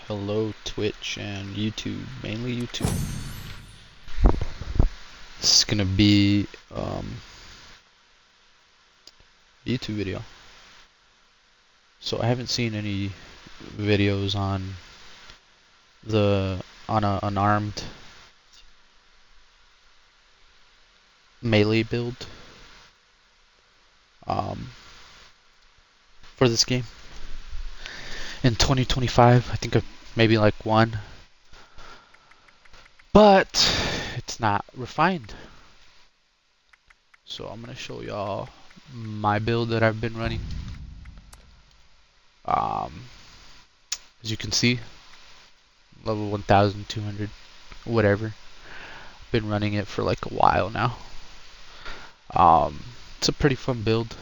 Hello Twitch and YouTube, mainly YouTube. This is gonna be a YouTube video. So I haven't seen any videos on a unarmed melee build um, for this game in 2025. I think maybe like one, but it's not refined. So I'm gonna show y'all my build that I've been running. As you can see, level 1200, whatever. Been running it for like a while now. It's a pretty fun build,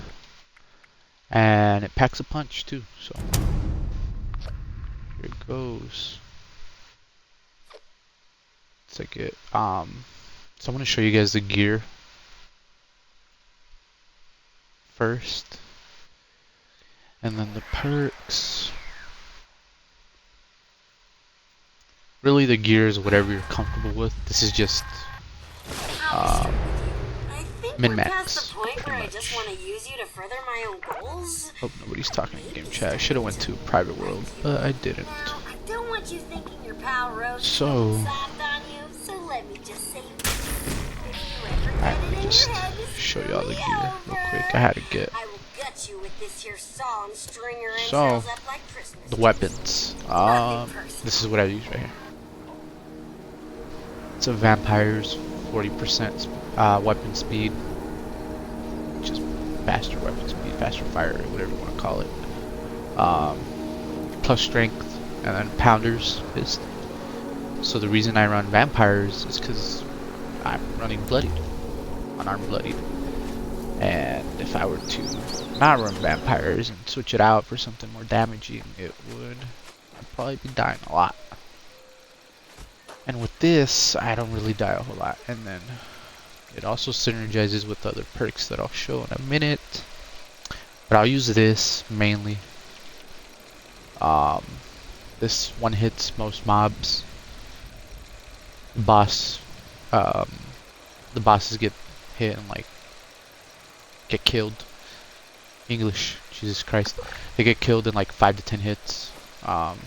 and it packs a punch too. So here it goes. It's like it. So I'm gonna show you guys the gear first, and then the perks. Really, the gear is whatever you're comfortable with. This is just min-max. I just want to use you to further my own goals. Hope nobody's talking in game chat. I should have went to a private world, but I didn't. Now, I don't want you thinking your pal Rose So soft on you, so let me just say alright, let me just show y'all the gear real quick. I had to get I will gut you with this here saw and string your So, entrails up like Christmas the trees. weapons. This is what I use right here. It's a vampire's 40% weapon speed, which is faster weapon speed, faster fire, whatever you want to call it. Plus strength, and then pounders fist. So the reason I run vampires is because I'm running bloodied, unarmed bloodied. And if I were to not run vampires and switch it out for something more damaging, I'd probably be dying a lot. And with this, I don't really die a whole lot. And then it also synergizes with other perks that I'll show in a minute. But I'll use this mainly. This one hits most mobs. The bosses get hit and like get killed. English, Jesus Christ. They get killed in like 5 to 10 hits.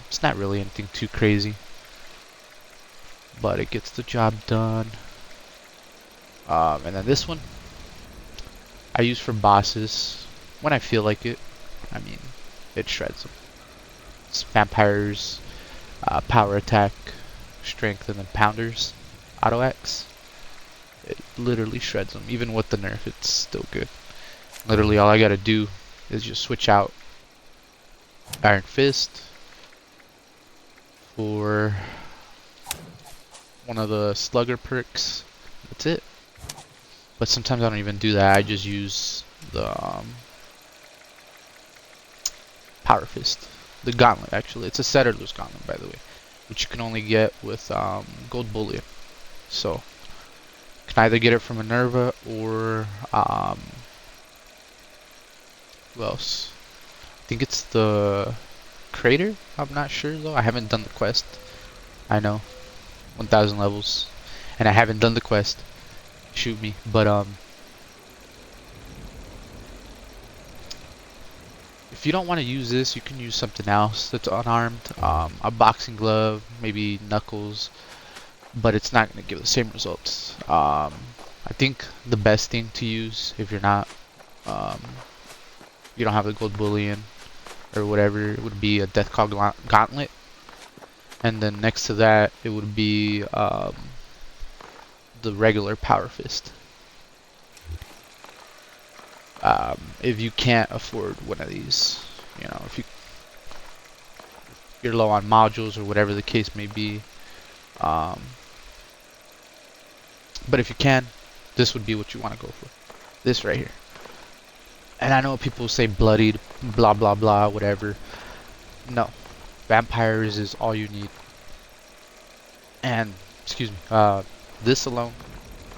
It's not really anything too crazy, but it gets the job done. And then this one I use for bosses when I feel like it. I mean, it shreds them. It's vampires, power attack, strength, and then pounders, auto X. It literally shreds them. Even with the nerf, it's still good. Literally all I gotta do is just switch out Iron Fist for one of the slugger perks. That's it. But sometimes I don't even do that. I just use the Power Fist. The Gauntlet, actually. It's a Settler's Gauntlet, by the way, which you can only get with gold bullion. So you can either get it from Minerva or who else? I think it's the Crater. I'm not sure though. I haven't done the quest. I know, 1,000 levels, and I haven't done the quest. Shoot me, but if you don't want to use this, you can use something else that's unarmed. A boxing glove, maybe knuckles, but it's not going to give the same results. I think the best thing to use if you're not you don't have the gold bullion or whatever, it would be a death call gauntlet, and then next to that it would be the regular power fist. If you can't afford one of these, you know, if you're low on modules or whatever the case may be, but if you can, this would be what you want to go for. This right here. And I know people say bloodied, blah blah blah, whatever. No, vampires is all you need. And excuse me, this alone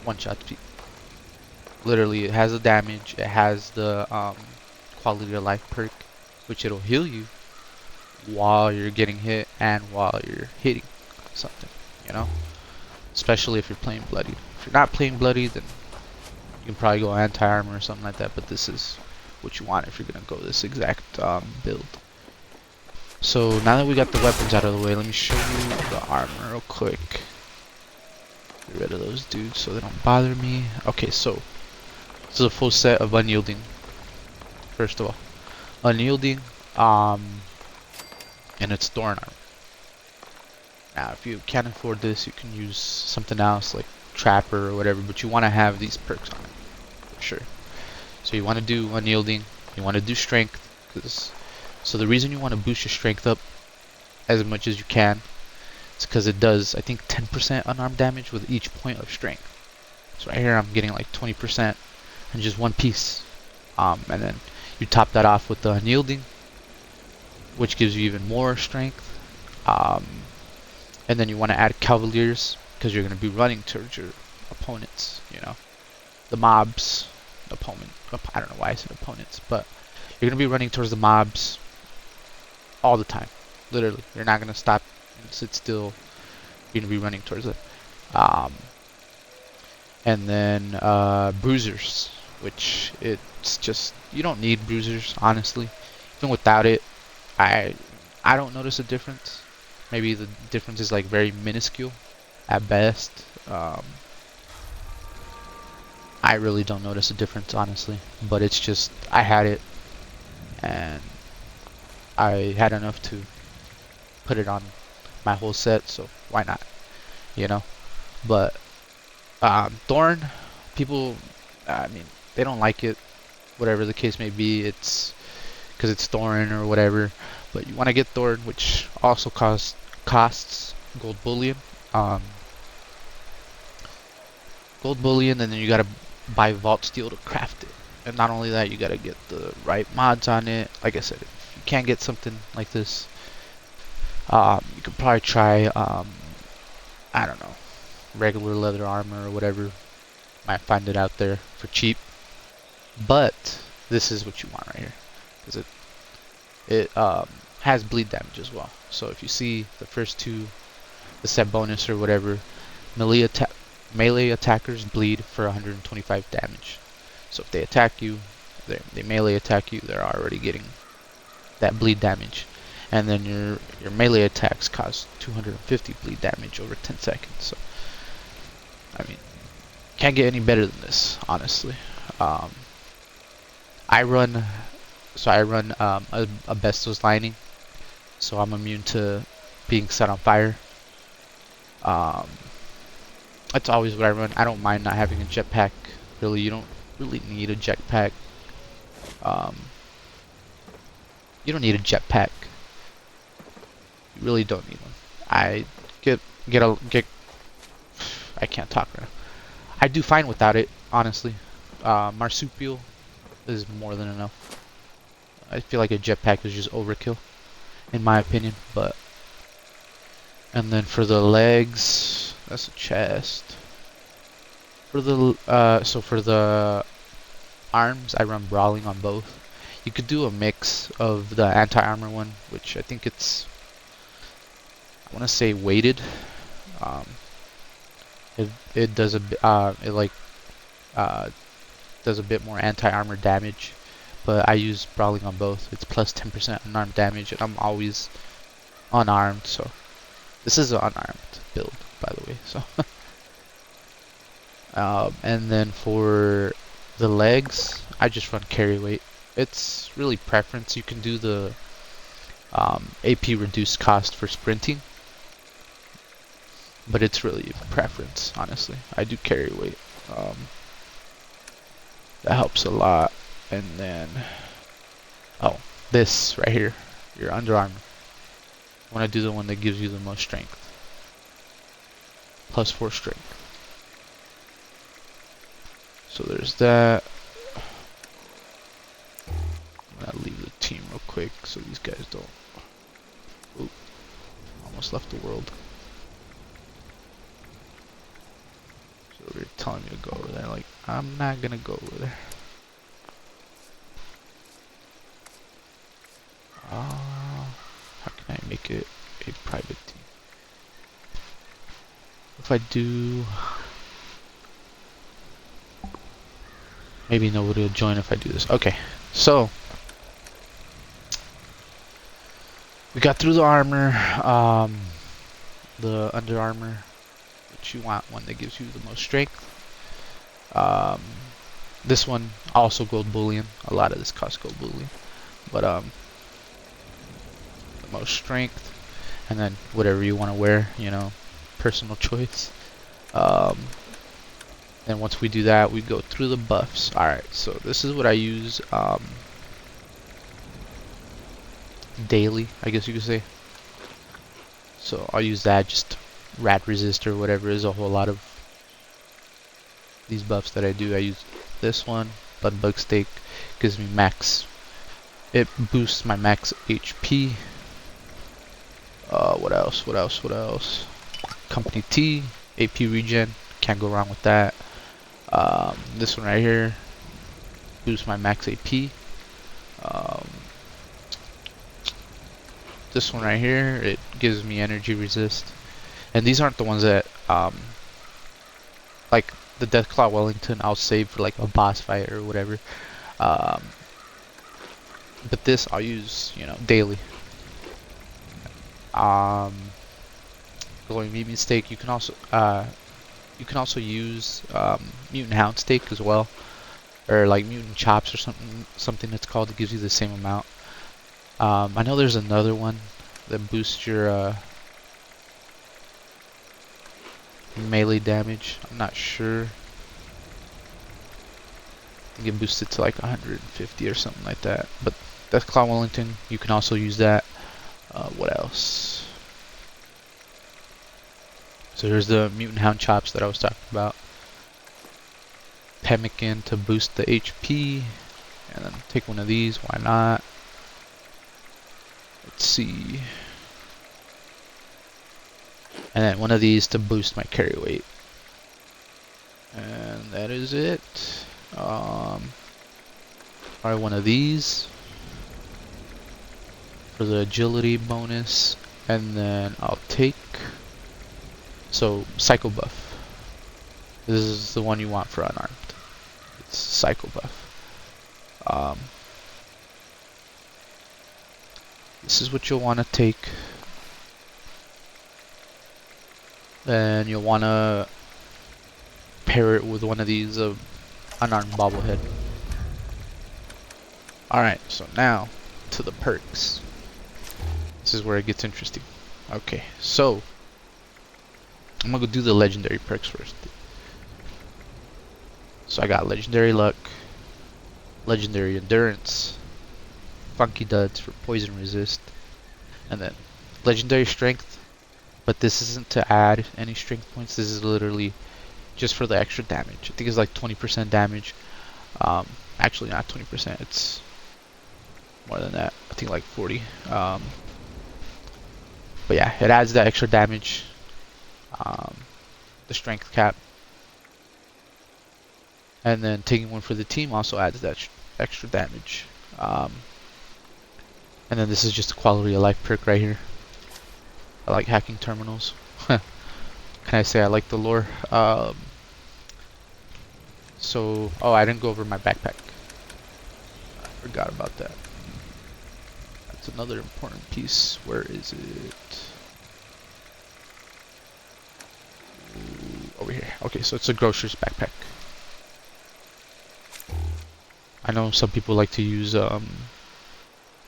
one-shots people. Literally, it has the damage, it has the quality of life perk, which it'll heal you while you're getting hit and while you're hitting something, you know? Especially if you're playing bloodied. If you're not playing bloodied, then you can probably go anti-armor or something like that, but this is what you want if you're gonna go this exact build. So now that we got the weapons out of the way, let me show you the armor real quick. Get rid of those dudes so they don't bother me. Okay, so this is a full set of unyielding. First of all, unyielding, and it's thorn armor. Now, if you can't afford this, you can use something else like trapper or whatever, but you want to have these perks on it for sure. So you want to do unyielding, you want to do strength, so the reason you want to boost your strength up as much as you can is because it does, I think, 10% unarmed damage with each point of strength. So right here I'm getting like 20% and just one piece. And then you top that off with the unyielding, which gives you even more strength. And then you want to add cavaliers because you're going to be running towards your opponents, you know, the mobs, opponent. I don't know why I said opponents, but you're going to be running towards the mobs all the time. Literally, you're not going to stop and sit still. You're going to be running towards it. And then bruisers, which it's just, you don't need bruisers, honestly. Even without it, I don't notice a difference. Maybe the difference is like very minuscule at best. I really don't notice a difference, honestly. But it's just, I had it and I had enough to put it on my whole set, so why not, you know? But thorn, people, I mean, they don't like it, whatever the case may be. It's because it's thorn or whatever. But you want to get thorn, which also costs gold bullion. Gold bullion, and then you gotta buy vault steel to craft it. And not only that, you gotta get the right mods on it. Like I said, if you can't get something like this, you could probably try, I don't know, regular leather armor or whatever. Might find it out there for cheap. But this is what you want right here, because it has bleed damage as well. So if you see the first two, the set bonus or whatever, melee attackers bleed for 125 damage. So if they attack you, they melee attack you, they're already getting that bleed damage. And then your melee attacks cause 250 bleed damage over 10 seconds. So I mean, can't get any better than this, honestly. I run a Bestos lining, so I'm immune to being set on fire. That's always what I run. I don't mind not having a jetpack. Really, you don't really need a jetpack. You don't need a jetpack. You really don't need one. I can't talk right now. I do fine without it, honestly. Marsupial is more than enough. I feel like a jetpack is just overkill, in my opinion. But and then for the legs, that's a chest. For the arms, I run brawling on both. You could do a mix of the anti-armor one, which I think it's, I want to say weighted. It does a does a bit more anti-armor damage, but I use brawling on both. It's plus 10% unarmed damage, and I'm always unarmed, so this is an unarmed build, by the way. So and then for the legs, I just run carry weight. It's really preference. You can do the AP reduced cost for sprinting, but it's really preference, honestly. I do carry weight. That helps a lot. And then, oh, this right here, your underarm. I want to do the one that gives you the most strength. Plus 4 strength. So there's that. I'm gonna leave the team real quick so these guys don't. Oop, almost left the world. So they're telling me to go over there. Like, I'm not gonna go over there. How make it a private team. If I do, maybe nobody will join if I do this. Okay, so we got through the armor, the under armor, which you want one that gives you the most strength. This one also gold bullion. A lot of this costs gold bullion, but the most strength, and then whatever you want to wear, you know, personal choice. Then once we do that, we go through the buffs. Alright, so this is what I use daily, I guess you could say. So I'll use that, just rat resist or whatever. Is a whole lot of these buffs that I do. I use this one, blood bug steak, gives me max. It boosts my max HP. What else? What else? What else? Company T, AP regen. Can't go wrong with that. This one right here boosts my max AP. This one right here, it gives me energy resist. And these aren't the ones that, like the Deathclaw Wellington, I'll save for like a boss fight or whatever. But this I'll use, you know, daily. Glowing meat steak. You can also use mutant hound steak as well, or like mutant chops or something that's called. It gives you the same amount. I know there's another one that boosts your melee damage. I'm not sure. I think it boosts it to like 150 or something like that. But Deathclaw Wellington, you can also use that. What else? So there's the mutant hound chops that I was talking about. Pemmican to boost the HP, and then take one of these. Why not? Let's see. And then one of these to boost my carry weight. And that is it. Try one of these for the agility bonus, and then I'll take psycho buff. This is the one you want for unarmed. It's psycho buff. This is what you'll want to take. Then you'll want to pair it with one of these unarmed bobblehead. Alright, so now to the perks. This is where it gets interesting. Okay, so I'm gonna go do the legendary perks first. So I got legendary luck, legendary endurance, funky duds for poison resist, and then legendary strength. But this isn't to add any strength points. This is literally just for the extra damage. I think it's like 20% damage. Actually not 20%. It's more than that. I think like 40. But yeah, it adds that extra damage. The strength cap. And then taking one for the team also adds that extra damage. And then this is just a quality of life perk right here. I like hacking terminals. Can I say I like the lore? So, oh, I didn't go over my backpack. I forgot about that. That's another important piece. Where is it? Over here. Okay, so it's a grocer's backpack. I know some people like to use the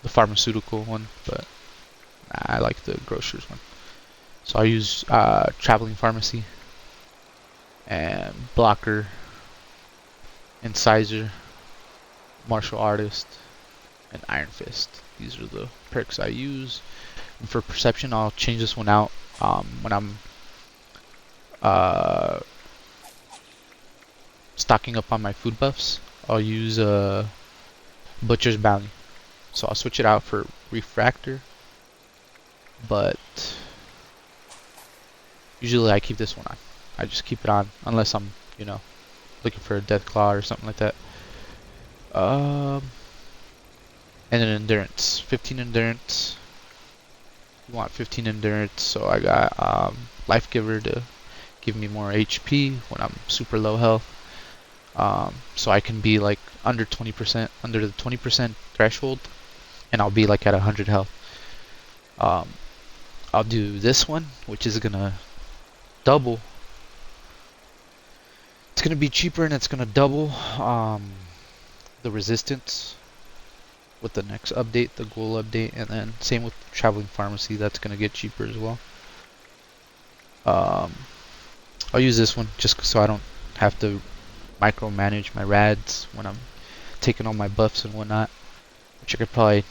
pharmaceutical one, but I like the grocer's one. So I use traveling pharmacy and blocker, incisor, martial artist, and iron fist. These are the perks I use. And for perception, I'll change this one out when I'm stocking up on my food buffs. I'll use butcher's bounty. So I'll switch it out for refractor, but usually I keep this one on. I just keep it on unless I'm, you know, looking for a death claw or something like that. And then endurance, 15 endurance. you want 15 endurance, so I got Life Giver to give me more HP when I'm super low health. So I can be like under 20%, under the 20% threshold, and I'll be like at 100 health. Um, I'll do this one, which is gonna double. It's gonna be cheaper and it's gonna double the resistance with the next update, the goal update, and then same with traveling pharmacy. That's gonna get cheaper as well. Um, I'll use this one just so I don't have to micromanage my rads when I'm taking all my buffs and whatnot, which I could probably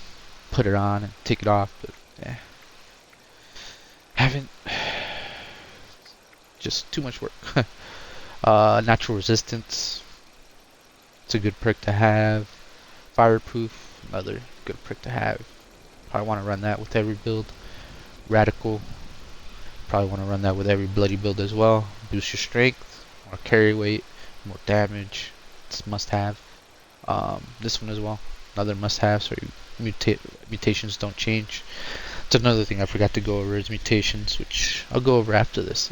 put it on and take it off, but yeah, haven't. Just too much work. Natural resistance, it's a good perk to have. Fireproof, another good perk to have. Probably want to run that with every build. Radical, probably want to run that with every bloody build as well. Boost your strength, more carry weight, more damage. It's must have. This one as well, another must have. So mutations don't change. It's another thing I forgot to go over is mutations, which I'll go over after this.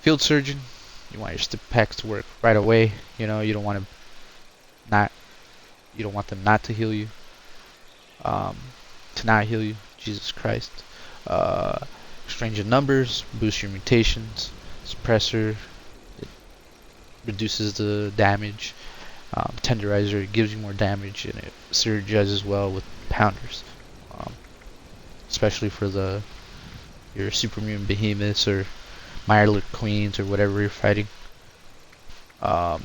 Field surgeon, you want your stip packs to work right away. You know, you don't want to not, you don't want them not to heal you. To not heal you, Jesus Christ. Exchange of numbers, boost your mutations. Suppressor, it reduces the damage. Tenderizer, it gives you more damage, and it synergizes well with pounders, especially for your supermune behemoths or Mirelurk queens or whatever you're fighting. And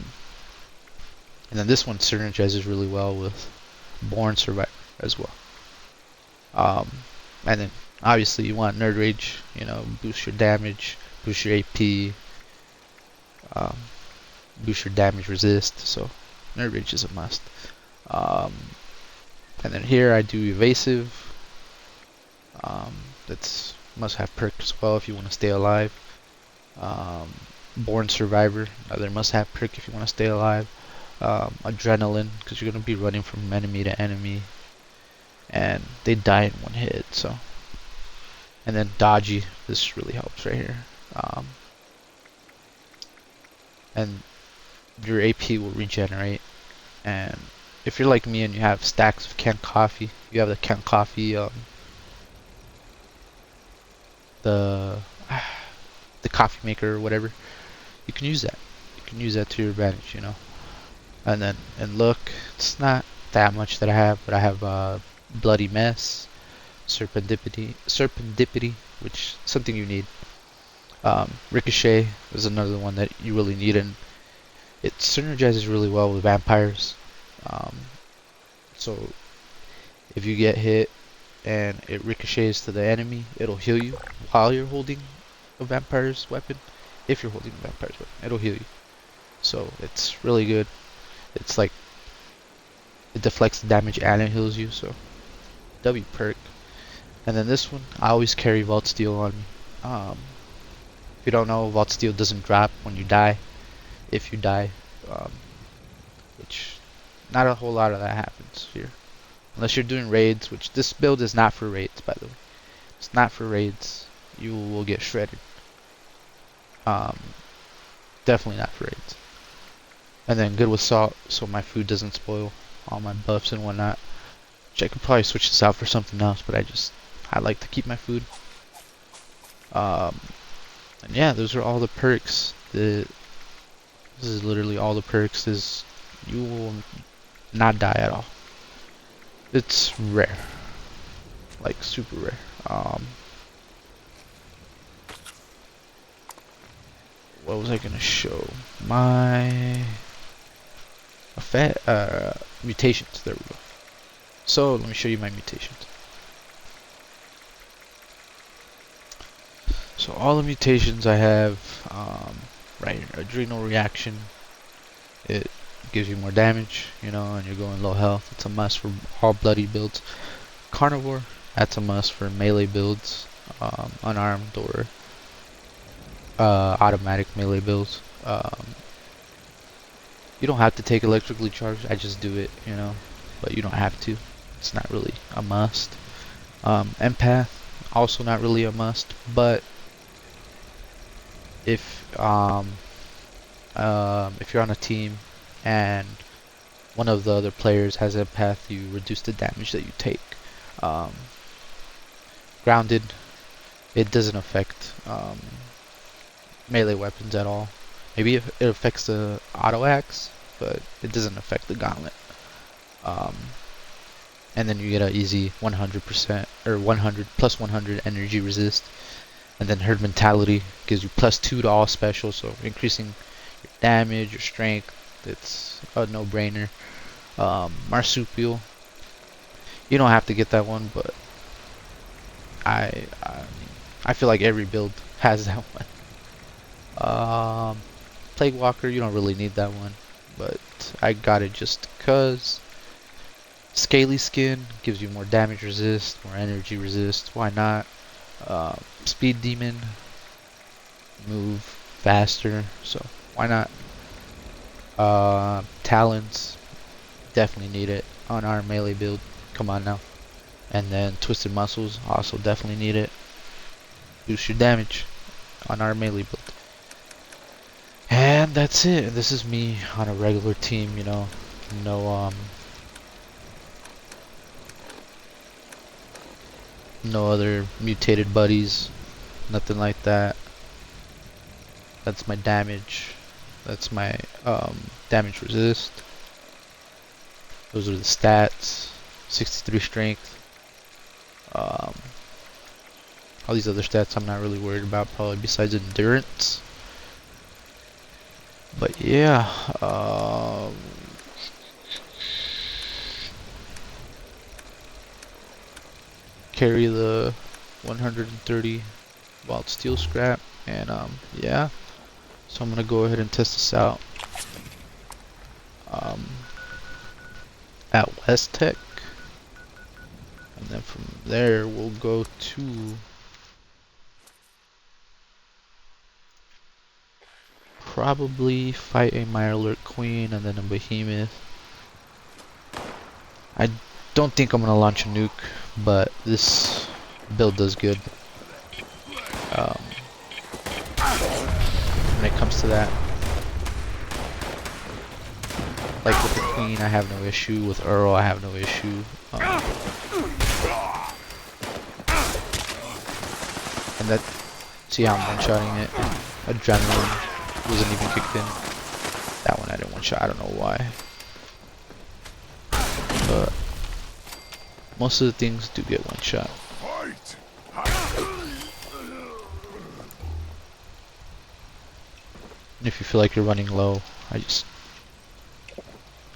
then this one synergizes really well with Born Survivor as well. And then obviously you want Nerd Rage, you know, boost your damage, boost your AP, boost your damage resist. So Nerd Rage is a must. And then here I do Evasive. That's must have perk as well if you want to stay alive. Born Survivor, another must have perk if you want to stay alive. Adrenaline, because you're going to be running from enemy to enemy, and they die in one hit. So, and then Dodgy, this really helps right here. And your AP will regenerate. And if you're like me and you have stacks of canned coffee, you have the canned coffee, the coffee maker or whatever, you can use that. You can use that to your advantage, you know. And then, and look, it's not that much that I have, but I have Bloody Mess, Serendipity, which is something you need. Ricochet is another one that you really need, and it synergizes really well with vampires. So if you get hit and it ricochets to the enemy, it'll heal you while you're holding a vampire's weapon. If you're holding a vampire's weapon, it'll heal you. So it's really good. It's like it deflects the damage and it heals you. So W perk. And then this one, I always carry Vault Steel on me. If you don't know, Vault Steel doesn't drop when you die. If you die, which not a whole lot of that happens here. Unless you're doing raids, which this build is not for raids, by the way. It's not for raids. You will get shredded. Definitely not for raids. And then good with salt, so my food doesn't spoil. All my buffs and whatnot. Which I could probably switch this out for something else, but I like to keep my food. And yeah, those are all the perks. This is literally all the perks. You will not die at all. It's rare, like super rare. What was I gonna show? My mutations. There we go. So let me show you my mutations. So all the mutations I have, right here, adrenal reaction. It gives you more damage, you know, and you're going low health. It's a must for all bloody builds. Carnivore, that's a must for melee builds, unarmed or automatic melee builds. You don't have to take electrically charged. I just do it, you know, but you don't have to. It's not really a must. Empath, also not really a must, but if if you're on a team and one of the other players has empath, you reduce the damage that you take. Um, grounded, it doesn't affect melee weapons at all. Maybe it affects the auto axe, but it doesn't affect the gauntlet. Um, and then you get an easy 100% or 100 plus 100 energy resist. And then herd mentality gives you +2 to all specials, so increasing your damage, your strength. It's a no-brainer. Marsupial, you don't have to get that one, but I I feel like every build has that one. Plague Walker, you don't really need that one, but I got it just cause. Scaly Skin gives you more damage resist, more energy resist. Why not? Speed Demon, move faster, so why not? Talons, definitely need it on our melee build. Come on now. And then Twisted Muscles, also definitely need it. Boost your damage on our melee build. And that's it. This is me on a regular team, you know. No other mutated buddies, nothing like that. That's my damage. That's my damage resist. Those are the stats. 63 strength. All these other stats I'm not really worried about, probably besides endurance. But yeah, carry the 130 wild steel scrap, and yeah. So I'm gonna go ahead and test this out at West Tech, and then from there we'll go to probably fight a Mirelurk Queen and then a Behemoth. I don't think I'm gonna launch a nuke, but this build does good when it comes to that. Like with the Queen, I have no issue. With Earl, I have no issue. And that, see how I'm one-shotting it? Adrenaline wasn't even kicked in. That one I didn't one-shot, I don't know why. But most of the things do get one-shot. If you feel like you're running low,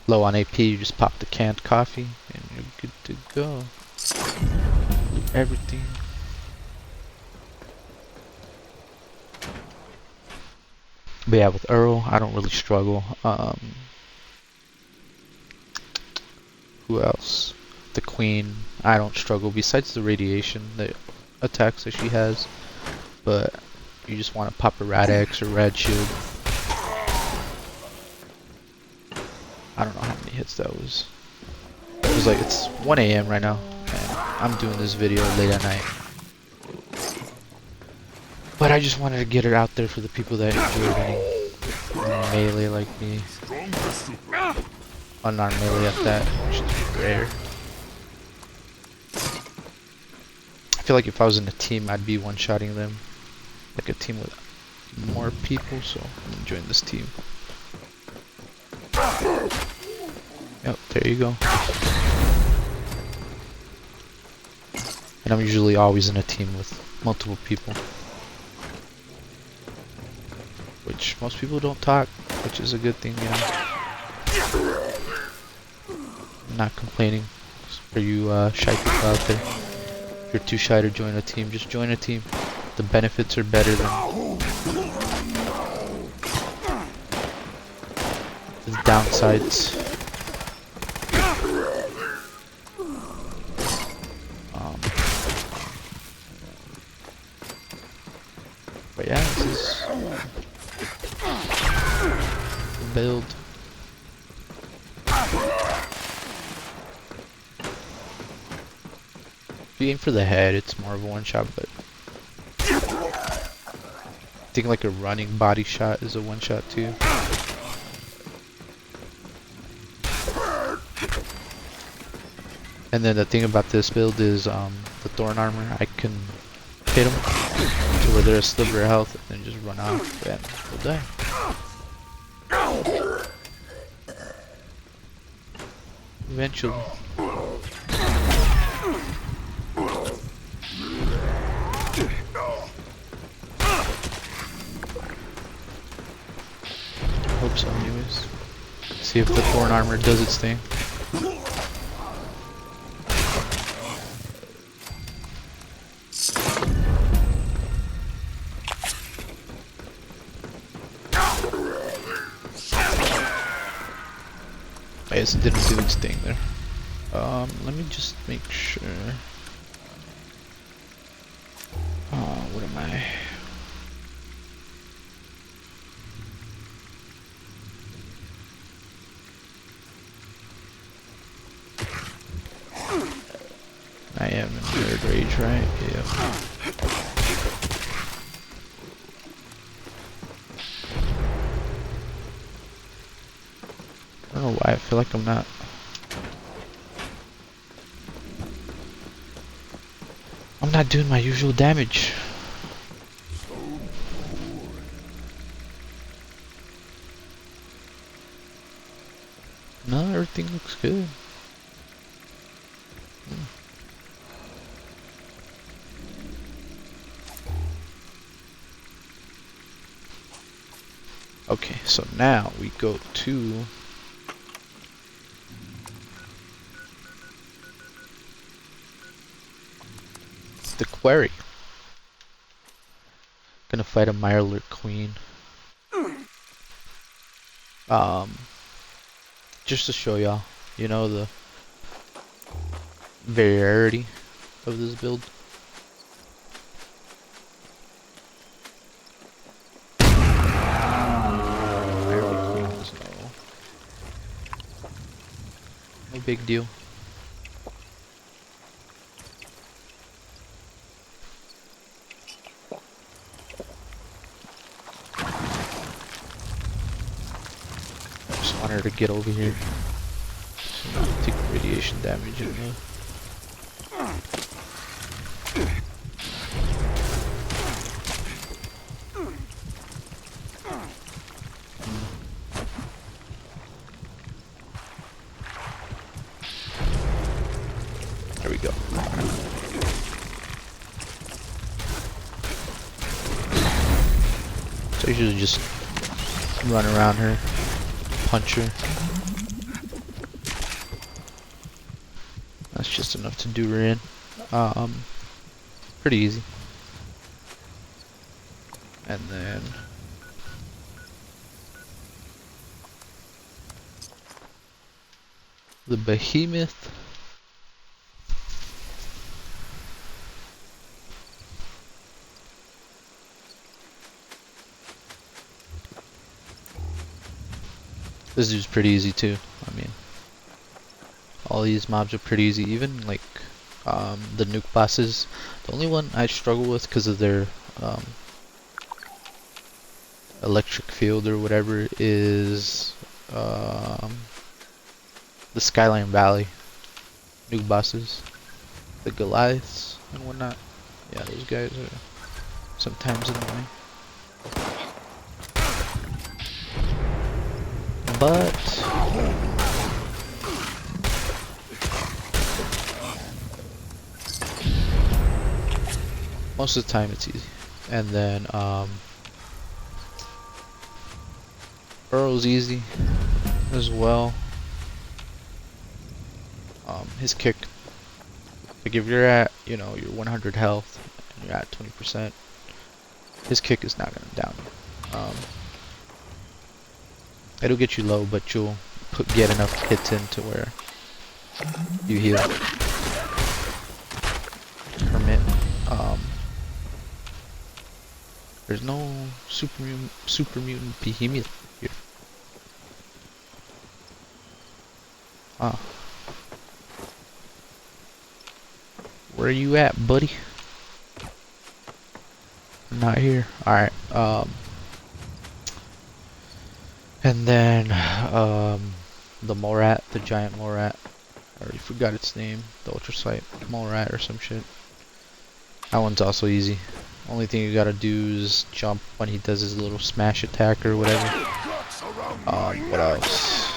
low on AP, you just pop the canned coffee and you're good to go. Everything. But yeah, with Earl, I don't really struggle. Who else? The Queen, I don't struggle besides the radiation, the attacks that she has. But you just want to pop a Rad X or Rad Shield. I don't know how many hits that was. It was like, it's 1 AM right now, and I'm doing this video late at night. But I just wanted to get it out there for the people that enjoy running melee like me. Unarmed melee at that, which is rare. I feel like if I was in a team, I'd be one-shotting them. Like a team with more people, so I'm enjoying this team. Yep, there you go. And I'm usually always in a team with multiple people. Which most people don't talk, which is a good thing, you know. I'm not complaining. For you shy people out there. If you're too shy to join a team, just join a team. The benefits are better than the downsides. But yeah, this is the build. you aim for the head, it's more of a one shot, but I think like a running body shot is a one shot too. And then the thing about this build is the thorn armor, I can hit them to where they're a sliver of health and then just run off and they'll die. Eventually. Hope so anyways. See if the thorn armor does its thing. I guess it didn't do its thing there. Let me just make sure. What am I? I am in third rage, right? Yeah. I don't know why I feel like I'm not. I'm not doing my usual damage. No, everything looks good. Okay, so now we go to the quarry. Gonna fight a Mirelurk Queen. Just to show y'all, you know, the variety of this build. Mirelurk Queen, so no big deal. Just want her to get over here. So take radiation damage in there. There we go. So you should just run around her, punch her. That's just enough to do her in. Pretty easy. And then the behemoth. This dude's pretty easy too. I mean, all these mobs are pretty easy. Even like the nuke bosses. The only one I struggle with because of their electric field or whatever is the Skyline Valley nuke bosses, the Goliaths and whatnot. Yeah, those guys are sometimes annoying. But most of the time it's easy. And then Burrow's easy as well. His kick, like if you're at, you know, your 100 health and you're at 20%, his kick is not gonna down you. It'll get you low, but you'll get enough hits in to where you heal. Hermit. There's no super mutant behemoth here. Where are you at, buddy? I'm not here. Alright, and then, the Morat, the giant Morat. I already forgot its name. The Ultrasight Morat or some shit. That one's also easy. Only thing you gotta do is jump when he does his little smash attack or whatever. What else?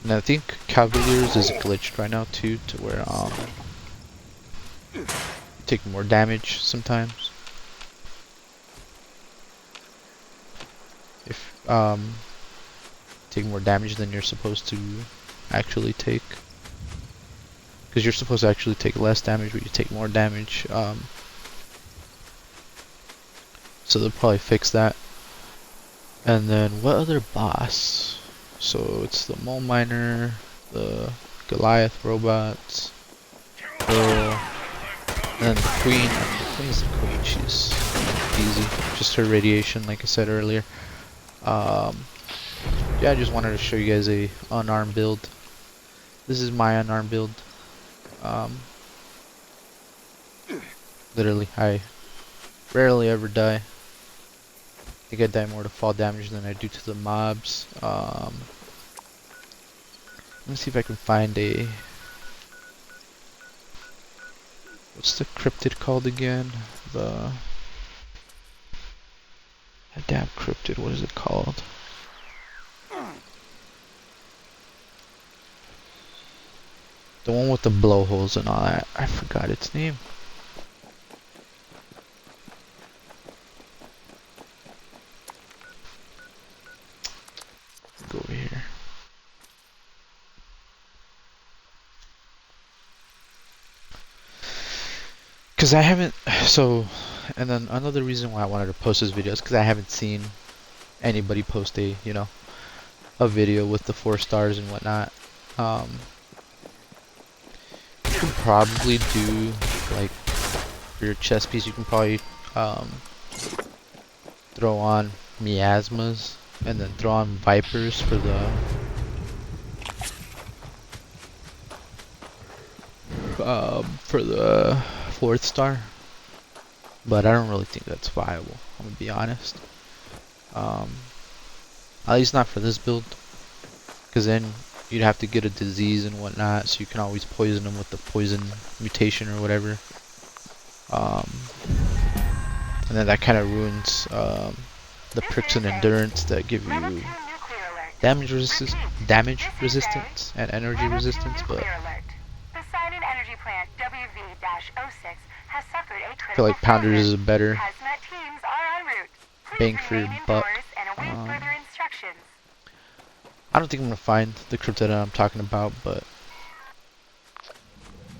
And I think Cavaliers is glitched right now too, to where you take more damage sometimes. If take more damage than you're supposed to actually take. Because you're supposed to actually take less damage, but you take more damage. So they'll probably fix that. And then what other boss? So it's the Mole Miner, the Goliath robots, Pearl, and then the Queen. I mean, the Queen's the Queen. She's easy. Just her radiation, like I said earlier. Yeah, I just wanted to show you guys a unarmed build. This is my unarmed build. Literally, I rarely ever die. I think I die more to fall damage than I do to the mobs. Let me see if I can find a... What's the cryptid called again? The... A damn cryptid, what is it called? The one with the blowholes and all that. I forgot its name. Go over here. Because I haven't... So... And then another reason why I wanted to post this video is because I haven't seen anybody post a, you know, a video with the 4 stars and whatnot. You can probably do, like, for your chest piece, you can probably throw on miasmas and then throw on vipers for the for the 4th star. But I don't really think that's viable, I'm gonna be honest. At least not for this build, because then you'd have to get a disease and whatnot, so you can always poison them with the poison mutation or whatever. And then that kind of ruins the perks and endurance that give you damage resistance and energy resistance, but I feel like Pounders is a better bang for your buck. I don't think I'm gonna find the cryptid I'm talking about, but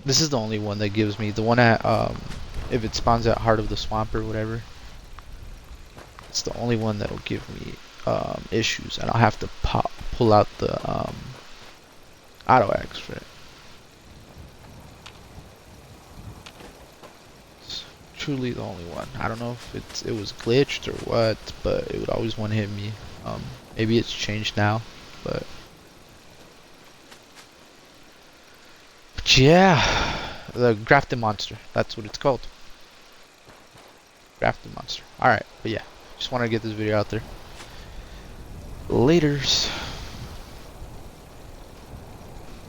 this is the only one that gives me the one at if it spawns at Heart of the Swamp or whatever. It's the only one that'll give me issues, and I'll have to pull out the auto axe for it. It's truly the only one. I don't know if it was glitched or what, but it would always one hit me. Maybe it's changed now, but yeah, the grafted monster. That's what it's called. Grafted monster. Alright, but yeah, just want to get this video out there. Laters.